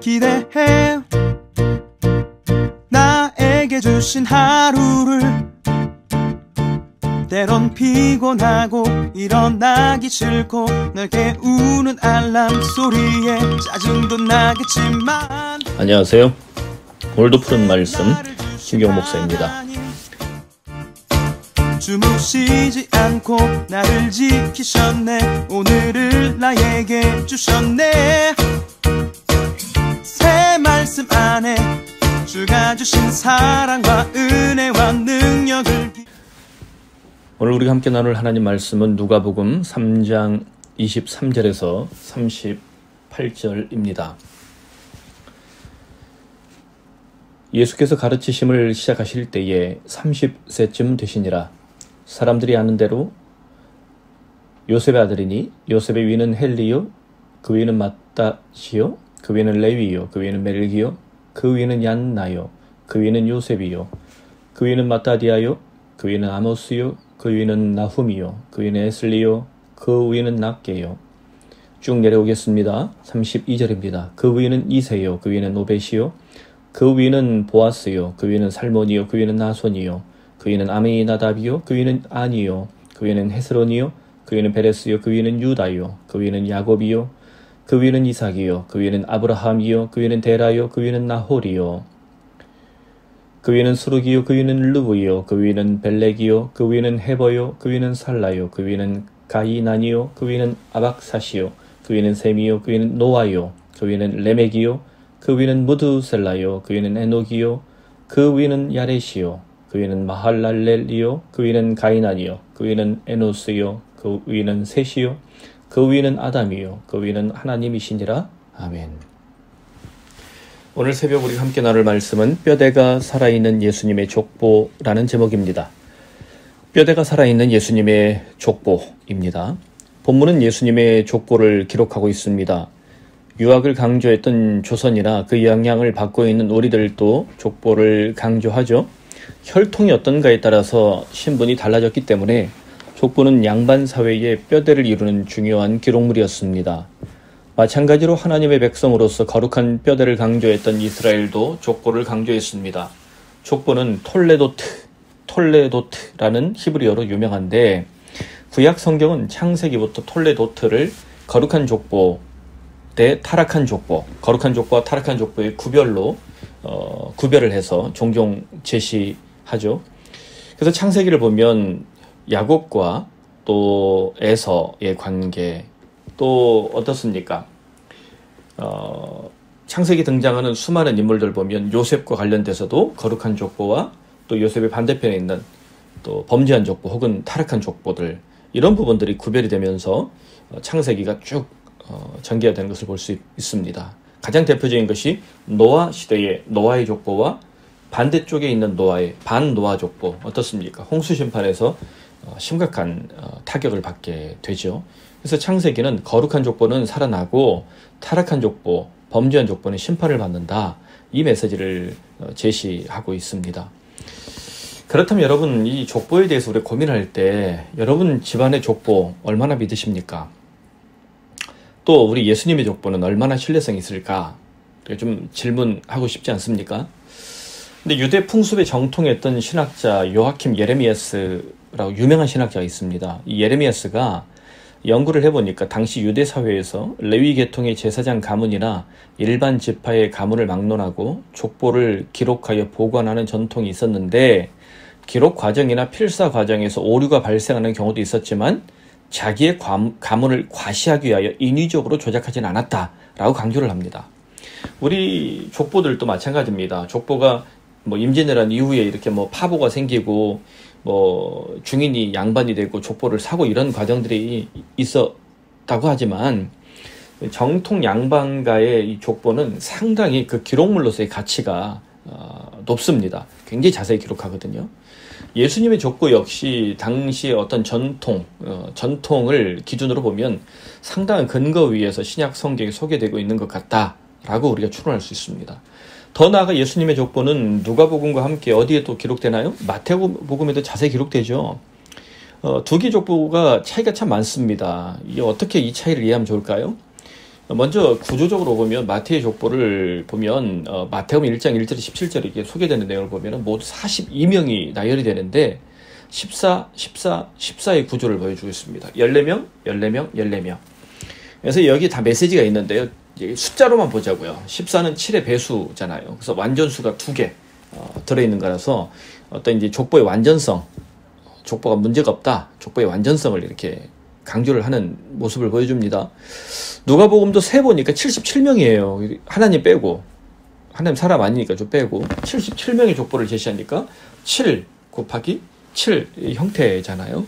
기대해 나에게 주신 하루를 때론 피곤하고 일어나기 싫고 널 깨우는 알람 소리에 짜증도 나겠지만 안녕하세요. 오늘도 푸른 말씀 김경 목사입니다. 주무시지 않고 나를 지키셨네. 오늘을 나에게 주셨네. 새 말씀 안에 주가 주신 사랑과 은혜와 능력을 오늘 우리가 함께 나눌 하나님 말씀은 누가복음 3장 23절에서 38절입니다. 예수께서 가르치심을 시작하실 때에 30세쯤 되시니라. 사람들이 아는 대로 요셉의 아들이니 요셉의 위는 헬리요, 그 위는 마따시요, 그 위는 레위요, 그 위는 멜기요, 그 위는 얀나요, 그 위는 요셉이요, 그 위는 마따디아요, 그 위는 아모스요, 그 위는 나훔이요, 그 위는 에슬리요, 그 위는 낫게요. 쭉 내려오겠습니다. 32절입니다. 그 위는 이세요, 그 위는 오벳이요, 그 위는 보아스요, 그 위는 살몬이요, 그 위는 나손이요, 그 위는 아미나답이요, 그 위는 아니요, 그 위는 헤스론이요, 그 위는 베레스요, 그 위는 유다요, 그 위는 야곱이요, 그 위는 이삭이요, 그 위는 아브라함이요, 그 위는 데라요, 그 위는 나홀이요, 그 위는 수룩이요, 그 위는 르브이요, 그 위는 벨렉이요, 그 위는 헤버요, 그 위는 살라요, 그 위는 가이난이요, 그 위는 아박사시요, 그 위는 셈이요, 그 위는 노아요, 그 위는 레멕이요, 그 위는 무드셀라요, 그 위는 에녹이요, 그 위는 야렛이요, 그 위는 마할랄렐이요, 그 위는 가이난이요, 그 위는 에노스요, 그 위는 셋이요, 그 위는 아담이요, 그 위는 하나님이시니라. 아멘. 오늘 새벽 우리 함께 나눌 말씀은 뼈대가 살아있는 예수님의 족보라는 제목입니다. 뼈대가 살아있는 예수님의 족보입니다. 본문은 예수님의 족보를 기록하고 있습니다. 유학을 강조했던 조선이나 그 영향을 받고 있는 우리들도 족보를 강조하죠. 혈통이 어떤가에 따라서 신분이 달라졌기 때문에 족보는 양반 사회의 뼈대를 이루는 중요한 기록물이었습니다. 마찬가지로 하나님의 백성으로서 거룩한 뼈대를 강조했던 이스라엘도 족보를 강조했습니다. 족보는 톨레도트라는 히브리어로 유명한데 구약 성경은 창세기부터 톨레도트를 거룩한 족보 대 타락한 족보, 거룩한 족보와 타락한 족보의 구별을 해서 종종 제시하죠. 그래서 창세기를 보면 야곱과 또 에서의 관계, 또 어떻습니까? 창세기 등장하는 수많은 인물들 보면 요셉과 관련돼서도 거룩한 족보와 또 요셉의 반대편에 있는 또 범죄한 족보 혹은 타락한 족보들, 이런 부분들이 구별이 되면서 창세기가 쭉 전개되는 것을 볼 수 있습니다. 가장 대표적인 것이 노아 시대의 노아의 족보와 반대쪽에 있는 노아의 반노아 족보, 어떻습니까? 홍수 심판에서 심각한 타격을 받게 되죠. 그래서 창세기는 거룩한 족보는 살아나고 타락한 족보, 범죄한 족보는 심판을 받는다, 이 메시지를 제시하고 있습니다. 그렇다면 여러분, 이 족보에 대해서 우리 고민할 때 여러분 집안의 족보 얼마나 믿으십니까? 또 우리 예수님의 족보는 얼마나 신뢰성이 있을까? 좀 질문하고 싶지 않습니까? 근데 유대 풍습에 정통했던 신학자 요아킴 예레미야스라고 유명한 신학자가 있습니다. 이 예레미야스가 연구를 해보니까 당시 유대 사회에서 레위 계통의 제사장 가문이나 일반 지파의 가문을 막론하고 족보를 기록하여 보관하는 전통이 있었는데 기록 과정이나 필사 과정에서 오류가 발생하는 경우도 있었지만 자기의 가문을 과시하기 위하여 인위적으로 조작하지는 않았다라고 강조를 합니다. 우리 족보들도 마찬가지입니다. 족보가 임진왜란 이후에 이렇게 파보가 생기고 중인이 양반이 되고 족보를 사고 이런 과정들이 있었다고 하지만 정통 양반가의 이 족보는 상당히 그 기록물로서의 가치가 높습니다. 굉장히 자세히 기록하거든요. 예수님의 족보 역시 당시의 어떤 전통을 기준으로 보면 상당한 근거 위에서 신약 성경에 소개되고 있는 것 같다라고 우리가 추론할 수 있습니다. 더 나아가 예수님의 족보는 누가복음과 함께 어디에 또 기록되나요? 마태복음에도 자세히 기록되죠. 두 개 족보가 차이가 참 많습니다. 어떻게 이 차이를 이해하면 좋을까요? 먼저 구조적으로 보면 마태의 족보를 보면 마태복음 1장 1절 17절에 이게 소개되는 내용을 보면 모두 42명이 나열이 되는데 14의 구조를 보여주고 있습니다. 14명, 14명, 14명. 그래서 여기 다 메시지가 있는데요. 숫자로만 보자고요. 14는 7의 배수잖아요. 그래서 완전수가 2개 들어있는 거라서 어떤 이제 족보의 완전성, 족보가 문제가 없다, 족보의 완전성을 이렇게 강조를 하는 모습을 보여줍니다. 누가복음도 세보니까 77명이에요. 하나님 빼고, 하나님 사람 아니니까 좀 빼고 77명의 족보를 제시하니까 7 곱하기 7 형태잖아요.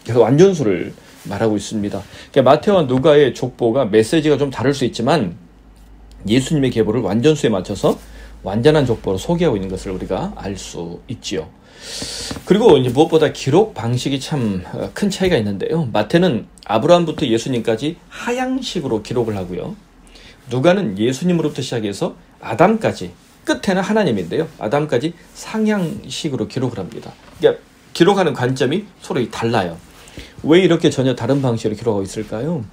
그래서 완전수를 말하고 있습니다. 그러니까 마태와 누가의 족보가 메시지가 좀 다를 수 있지만 예수님의 계보를 완전수에 맞춰서 완전한 족보로 소개하고 있는 것을 우리가 알 수 있지요. 그리고 이제 무엇보다 기록 방식이 참 큰 차이가 있는데요. 마태는 아브라함부터 예수님까지 하향식으로 기록을 하고요. 누가는 예수님으로부터 시작해서 아담까지, 끝에는 하나님인데요. 아담까지 상향식으로 기록을 합니다. 그러니까 기록하는 관점이 서로 달라요. 왜 이렇게 전혀 다른 방식으로 기록하고 있을까요?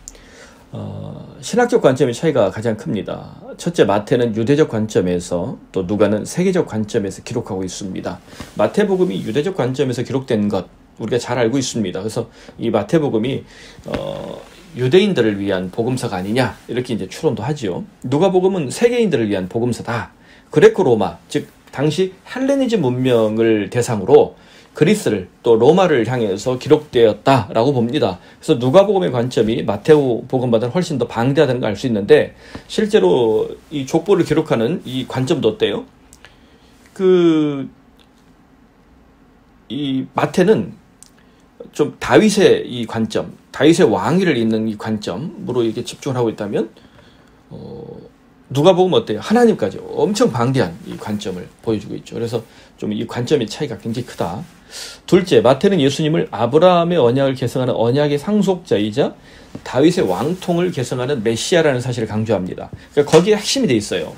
신학적 관점의 차이가 가장 큽니다. 첫째, 마태는 유대적 관점에서, 또 누가는 세계적 관점에서 기록하고 있습니다. 마태복음이 유대적 관점에서 기록된 것 우리가 잘 알고 있습니다. 그래서 이 마태복음이 유대인들을 위한 복음서가 아니냐 이렇게 이제 추론도 하지요. 누가복음은 세계인들을 위한 복음서다. 그레코 로마, 즉 당시 헬레니즘 문명을 대상으로 그리스를 또 로마를 향해서 기록되었다라고 봅니다. 그래서 누가복음의 관점이 마태복음보다는 훨씬 더 방대하다는 걸 알 수 있는데, 실제로 이 족보를 기록하는 이 관점도 어때요? 이 마태는 좀 다윗의 이 관점, 다윗의 왕위를 잇는 이 관점으로 이렇게 집중을 하고 있다면, 누가복음 어때요? 하나님까지 엄청 방대한 이 관점을 보여주고 있죠. 그래서 좀 이 관점의 차이가 굉장히 크다. 둘째, 마태는 예수님을 아브라함의 언약을 계승하는 언약의 상속자이자 다윗의 왕통을 계승하는 메시아라는 사실을 강조합니다. 그러니까 거기에 핵심이 돼 있어요.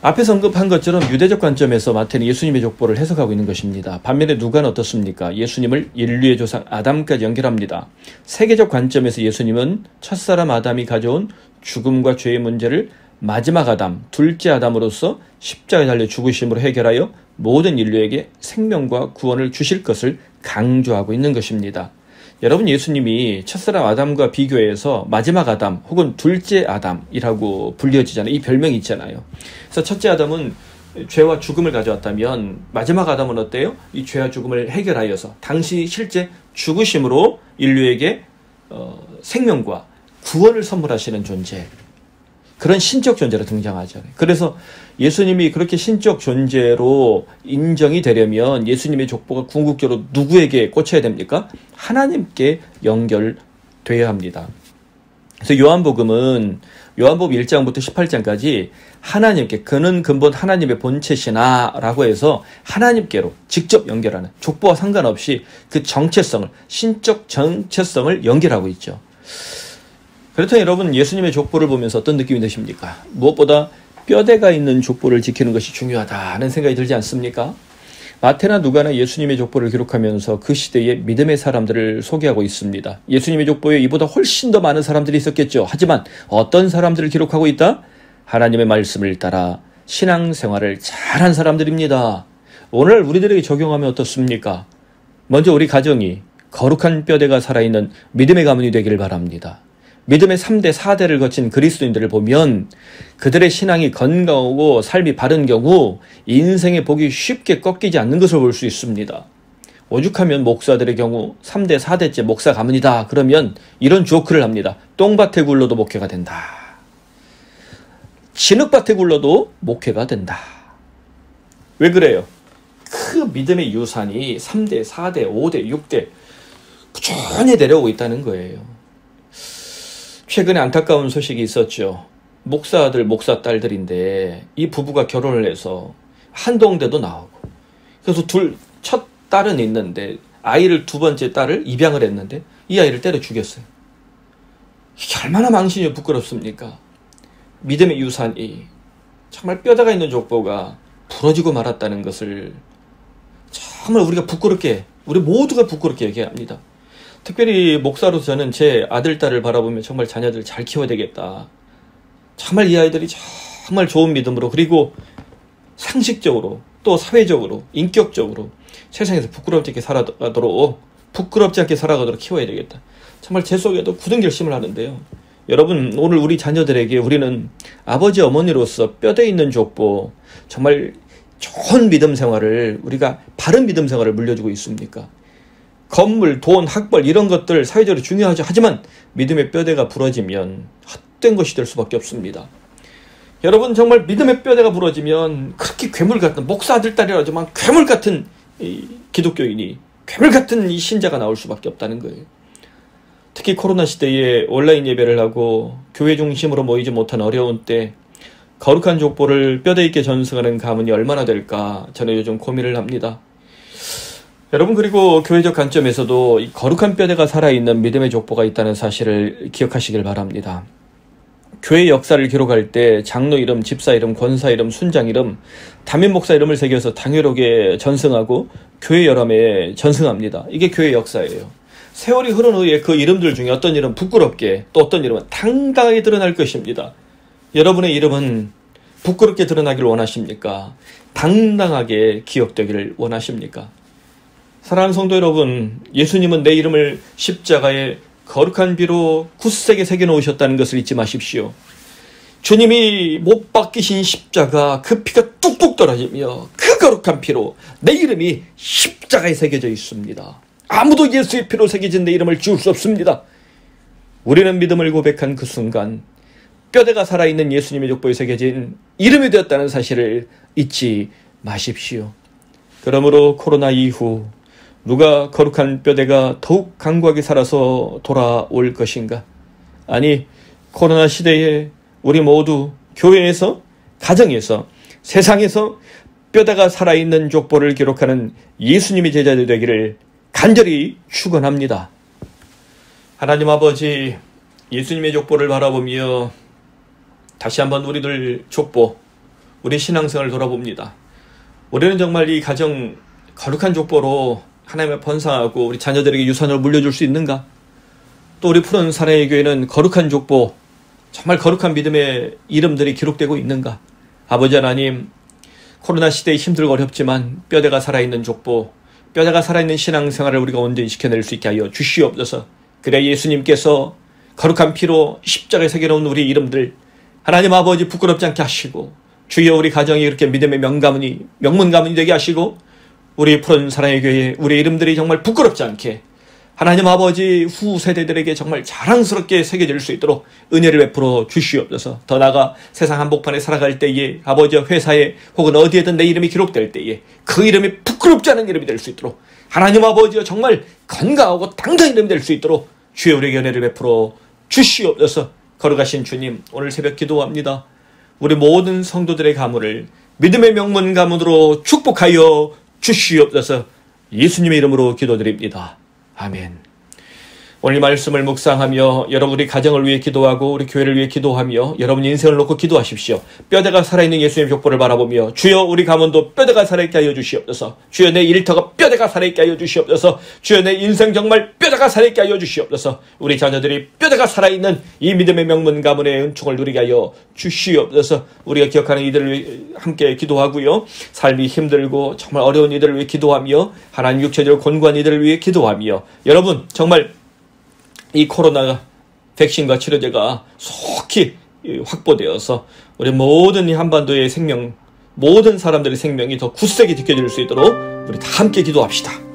앞에서 언급한 것처럼 유대적 관점에서 마태는 예수님의 족보를 해석하고 있는 것입니다. 반면에 누가는 어떻습니까? 예수님을 인류의 조상 아담까지 연결합니다. 세계적 관점에서 예수님은 첫사람 아담이 가져온 죽음과 죄의 문제를 마지막 아담, 둘째 아담으로서 십자가에 달려 죽으심으로 해결하여 모든 인류에게 생명과 구원을 주실 것을 강조하고 있는 것입니다. 여러분, 예수님이 첫사람 아담과 비교해서 마지막 아담 혹은 둘째 아담이라고 불려지잖아요. 이 별명이 있잖아요. 그래서 첫째 아담은 죄와 죽음을 가져왔다면 마지막 아담은 어때요? 이 죄와 죽음을 해결하여서 당시 실제 죽으심으로 인류에게 생명과 구원을 선물하시는 존재, 그런 신적 존재로 등장하잖아요. 그래서 예수님이 그렇게 신적 존재로 인정이 되려면 예수님의 족보가 궁극적으로 누구에게 꽂혀야 됩니까? 하나님께 연결돼야 합니다. 그래서 요한복음 1장부터 18장까지 하나님께, 그는 근본 하나님의 본체시나 라고 해서 하나님께로 직접 연결하는, 족보와 상관없이 그 정체성을, 신적 정체성을 연결하고 있죠. 그렇다면 여러분, 예수님의 족보를 보면서 어떤 느낌이 드십니까? 무엇보다 뼈대가 있는 족보를 지키는 것이 중요하다는 생각이 들지 않습니까? 마태나 누가나 예수님의 족보를 기록하면서 그 시대의 믿음의 사람들을 소개하고 있습니다. 예수님의 족보에 이보다 훨씬 더 많은 사람들이 있었겠죠. 하지만 어떤 사람들을 기록하고 있다? 하나님의 말씀을 따라 신앙생활을 잘한 사람들입니다. 오늘 우리들에게 적용하면 어떻습니까? 먼저 우리 가정이 거룩한 뼈대가 살아있는 믿음의 가문이 되기를 바랍니다. 믿음의 3대, 4대를 거친 그리스도인들을 보면 그들의 신앙이 건강하고 삶이 바른 경우 인생의 복이 쉽게 꺾이지 않는 것을 볼 수 있습니다. 오죽하면 목사들의 경우 3대, 4대째 목사 가문이다 그러면 이런 조크를 합니다. 똥밭에 굴러도 목회가 된다. 진흙밭에 굴러도 목회가 된다. 왜 그래요? 그 믿음의 유산이 3대, 4대, 5대, 6대 꾸준히 내려오고 있다는 거예요. 최근에 안타까운 소식이 있었죠. 목사들, 목사 딸들인데 이 부부가 결혼을 해서 한동대도 나오고, 그래서 첫 딸은 있는데 아이를, 두 번째 딸을 입양을 했는데 이 아이를 때려 죽였어요. 이게 얼마나 망신이 부끄럽습니까? 믿음의 유산이, 정말 뼈다가 있는 족보가 부러지고 말았다는 것을 정말 우리가 부끄럽게, 우리 모두가 부끄럽게 얘기합니다. 특별히 목사로서 저는 제 아들, 딸을 바라보면 정말 자녀들 잘 키워야 되겠다. 정말 이 아이들이 정말 좋은 믿음으로, 그리고 상식적으로, 또 사회적으로, 인격적으로 세상에서 부끄럽지 않게 살아가도록 키워야 되겠다. 정말 제 속에도 굳은 결심을 하는데요. 여러분, 오늘 우리 자녀들에게 우리는 아버지, 어머니로서 뼈대 있는 족보, 정말 좋은 믿음 생활을, 우리가 바른 믿음 생활을 물려주고 있습니까? 건물, 돈, 학벌 이런 것들 사회적으로 중요하죠. 하지만 믿음의 뼈대가 부러지면 헛된 것이 될 수밖에 없습니다. 여러분, 정말 믿음의 뼈대가 부러지면 그렇게 괴물 같은, 목사 아들, 딸이라지만 괴물 같은 이 기독교인이, 괴물 같은 이 신자가 나올 수밖에 없다는 거예요. 특히 코로나 시대에 온라인 예배를 하고 교회 중심으로 모이지 못한 어려운 때 거룩한 족보를 뼈대 있게 전승하는 가문이 얼마나 될까 저는 요즘 고민을 합니다. 여러분, 그리고 교회적 관점에서도 이 거룩한 뼈대가 살아있는 믿음의 족보가 있다는 사실을 기억하시길 바랍니다. 교회 역사를 기록할 때 장로 이름, 집사 이름, 권사 이름, 순장 이름, 담임 목사 이름을 새겨서 당회록에 전승하고 교회 열람에 전승합니다. 이게 교회 역사예요. 세월이 흐른 후에 그 이름들 중에 어떤 이름은 부끄럽게, 또 어떤 이름은 당당하게 드러날 것입니다. 여러분의 이름은 부끄럽게 드러나기를 원하십니까? 당당하게 기억되기를 원하십니까? 사랑하는 성도 여러분, 예수님은 내 이름을 십자가에 거룩한 비로 굳세게 새겨놓으셨다는 것을 잊지 마십시오. 주님이 못 박히신 십자가, 그 피가 뚝뚝 떨어지며 그 거룩한 피로 내 이름이 십자가에 새겨져 있습니다. 아무도 예수의 피로 새겨진 내 이름을 지울 수 없습니다. 우리는 믿음을 고백한 그 순간 뼈대가 살아있는 예수님의 족보에 새겨진 이름이 되었다는 사실을 잊지 마십시오. 그러므로 코로나 이후 누가 거룩한 뼈대가 더욱 강고하게 살아서 돌아올 것인가? 아니, 코로나 시대에 우리 모두 교회에서, 가정에서, 세상에서 뼈대가 살아있는 족보를 기록하는 예수님의 제자들 되기를 간절히 축원합니다. 하나님 아버지, 예수님의 족보를 바라보며 다시 한번 우리들 족보, 우리 신앙생활을 돌아봅니다. 우리는 정말 이 가정 거룩한 족보로 하나님을 번성하고 우리 자녀들에게 유산을 물려줄 수 있는가? 또 우리 푸른 사랑의 교회는 거룩한 족보, 정말 거룩한 믿음의 이름들이 기록되고 있는가? 아버지 하나님, 코로나 시대에 힘들고 어렵지만 뼈대가 살아있는 족보, 뼈대가 살아있는 신앙생활을 우리가 온전히 지켜낼 수 있게 하여 주시옵소서. 그래 예수님께서 거룩한 피로 십자가에 새겨놓은 우리 이름들, 하나님 아버지 부끄럽지 않게 하시고, 주여 우리 가정이 이렇게 믿음의 명문 가문이 되게 하시고, 우리 푸른 사랑의 교회, 우리 이름들이 정말 부끄럽지 않게 하나님 아버지 후 세대들에게 정말 자랑스럽게 새겨질 수 있도록 은혜를 베풀어 주시옵소서. 더 나아가 세상 한복판에 살아갈 때에, 아버지와 회사에 혹은 어디에든 내 이름이 기록될 때에 그 이름이 부끄럽지 않은 이름이 될 수 있도록 하나님 아버지와 정말 건강하고 당당한 이름이 될 수 있도록 주의 우리에게 은혜를 베풀어 주시옵소서. 거룩하신 주님, 오늘 새벽 기도합니다. 우리 모든 성도들의 가문을 믿음의 명문 가문으로 축복하여 주시옵소서. 예수님의 이름으로 기도드립니다. 아멘. 오늘 말씀을 묵상하며 여러분 우리 가정을 위해 기도하고 우리 교회를 위해 기도하며 여러분 인생을 놓고 기도하십시오. 뼈대가 살아있는 예수님의 족보를 바라보며 주여 우리 가문도 뼈대가 살아있게 하여 주시옵소서. 주여 내 일터가 뼈대가 살아있게 하여 주시옵소서. 주여 내 인생 정말 뼈대가 살아있게 하여 주시옵소서. 우리 자녀들이 뼈대가 살아있는 이 믿음의 명문 가문의 은총을 누리게 하여 주시옵소서. 우리가 기억하는 이들을 위해 함께 기도하고요. 삶이 힘들고 정말 어려운 이들을 위해 기도하며 하나님 육체적으로 곤고한 이들을 위해 기도하며 여러분 정말 이 코로나 백신과 치료제가 속히 확보되어서 우리 모든 이 한반도의 생명, 모든 사람들의 생명이 더 굳세게 지켜질 수 있도록 우리 다 함께 기도합시다.